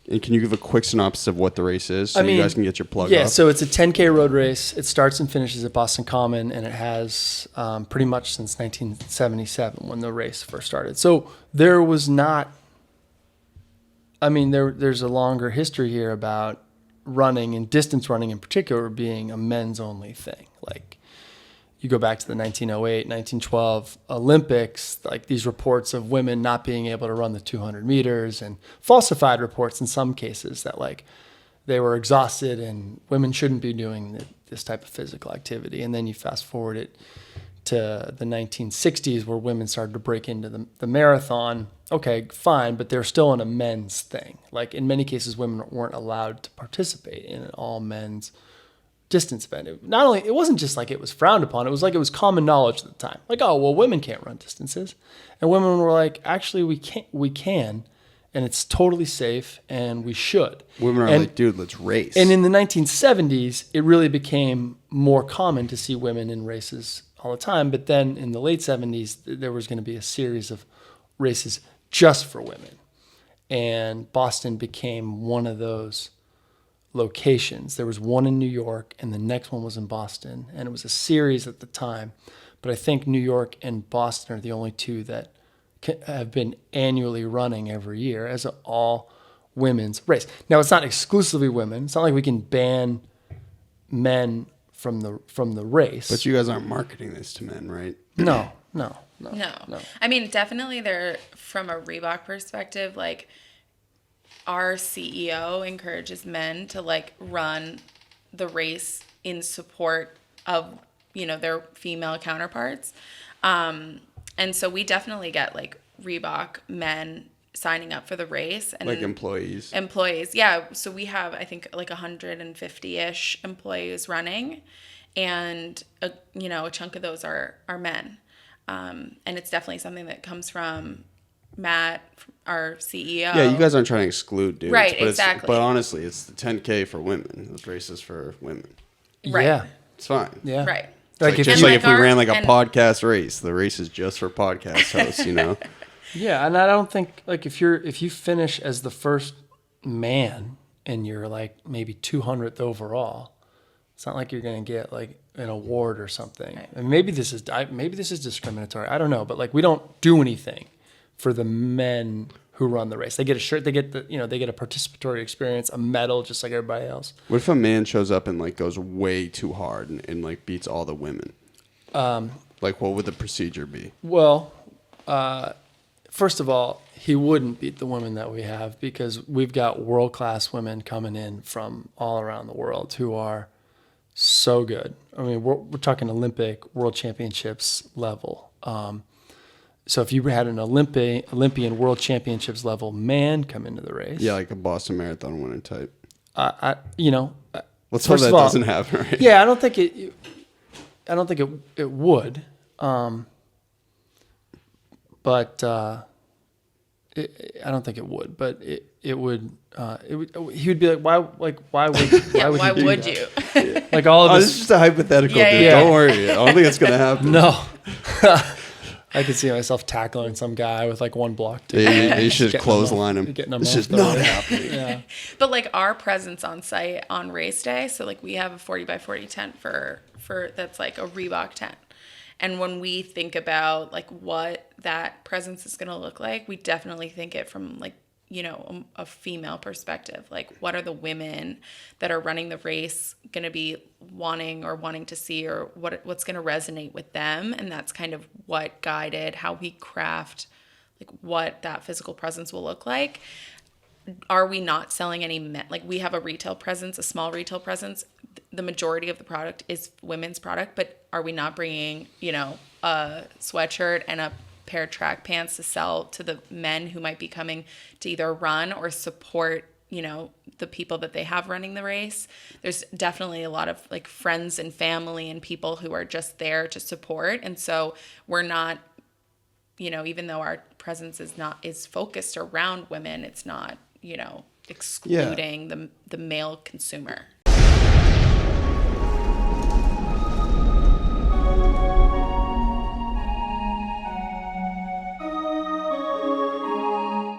And can you give a quick synopsis of what the race is so you guys can get your plug Yeah, off? so it's a 10K road race. It starts and finishes at Boston Common, and it has pretty much since 1977 when the race first started. So there was not, there's a longer history here about running and distance running in particular being a men's only thing. Like you go back to the 1908, 1912 Olympics, like these reports of women not being able to run the 200 meters and falsified reports in some cases that like they were exhausted and women shouldn't be doing this type of physical activity. And then you fast forward it to the 1960s where women started to break into the marathon. Okay, fine, but they're still in a men's thing. Like in many cases, women weren't allowed to participate in an all men's distance event. It wasn't just like it was frowned upon, it was like it was common knowledge at the time. Like, oh, well, women can't run distances. And women were like, actually, we can, and it's totally safe, and we should. Women are like, dude, let's race. And in the 1970s, it really became more common to see women in races all the time. But then in the late 70s, there was going to be a series of races just for women. And Boston became one of those locations. There was one in New York, and the next one was in Boston. And it was a series at the time. But I think New York and Boston are the only two that have been annually running every year as an all women's race. Now, it's not exclusively women. It's not like we can ban men from the race. But you guys aren't marketing this to men, right? No. I mean, definitely there, from a Reebok perspective, like our CEO encourages men to like run the race in support of, their female counterparts. And so we definitely get like Reebok men signing up for the race. And like employees. Yeah. So we have, I think, like 150-ish employees running. And, a chunk of those are men. And it's definitely something that comes from Matt, our CEO. Yeah, you guys aren't trying to exclude dudes. Right, but exactly. But honestly, it's the 10K for women. Those races for women. Right. Yeah. It's fine. Yeah. Right. Like if we ran like a podcast race, the race is just for podcast hosts, Yeah, and I don't think like if you finish as the first man and you're like maybe 200th overall, it's not like you're going to get like an award or something. Right. And maybe this is discriminatory. I don't know, but like we don't do anything for the men who run the race. They get a shirt, they get they get a participatory experience, a medal, just like everybody else. What if a man shows up and like goes way too hard and like beats all the women? Like what would the procedure be? Well, first of all, he wouldn't beat the women that we have because we've got world-class women coming in from all around the world who are so good. I mean, we're talking Olympic, World Championships level. So if you had an Olympian World Championships level man come into the race, yeah, like a Boston Marathon winner type. let's hope that doesn't happen, right? Yeah, I don't think it would. But I don't think it would. But it would. He would be like, why would you? Yeah. Like all of this is just a hypothetical, dude. Yeah. Don't worry. I don't think it's gonna happen. No. I could see myself tackling some guy with like one block. You should clothesline him. It's just not happening. Yeah. But like our presence on site on race day, so like we have a 40x40 tent for that's like a Reebok tent. And when we think about like what that presence is going to look like, we definitely think it from like, a female perspective. Like what are the women that are running the race going to be wanting to see, or what's going to resonate with them? And that's kind of what guided how we craft like what that physical presence will look like. Are we not selling any men? Like we have a retail presence, a small retail presence. The majority of the product is women's product, but are we not bringing, a sweatshirt and a pair of track pants to sell to the men who might be coming to either run or support, the people that they have running the race? There's definitely a lot of like friends and family and people who are just there to support. And so we're not, even though our presence is focused around women, it's not, excluding the male consumer.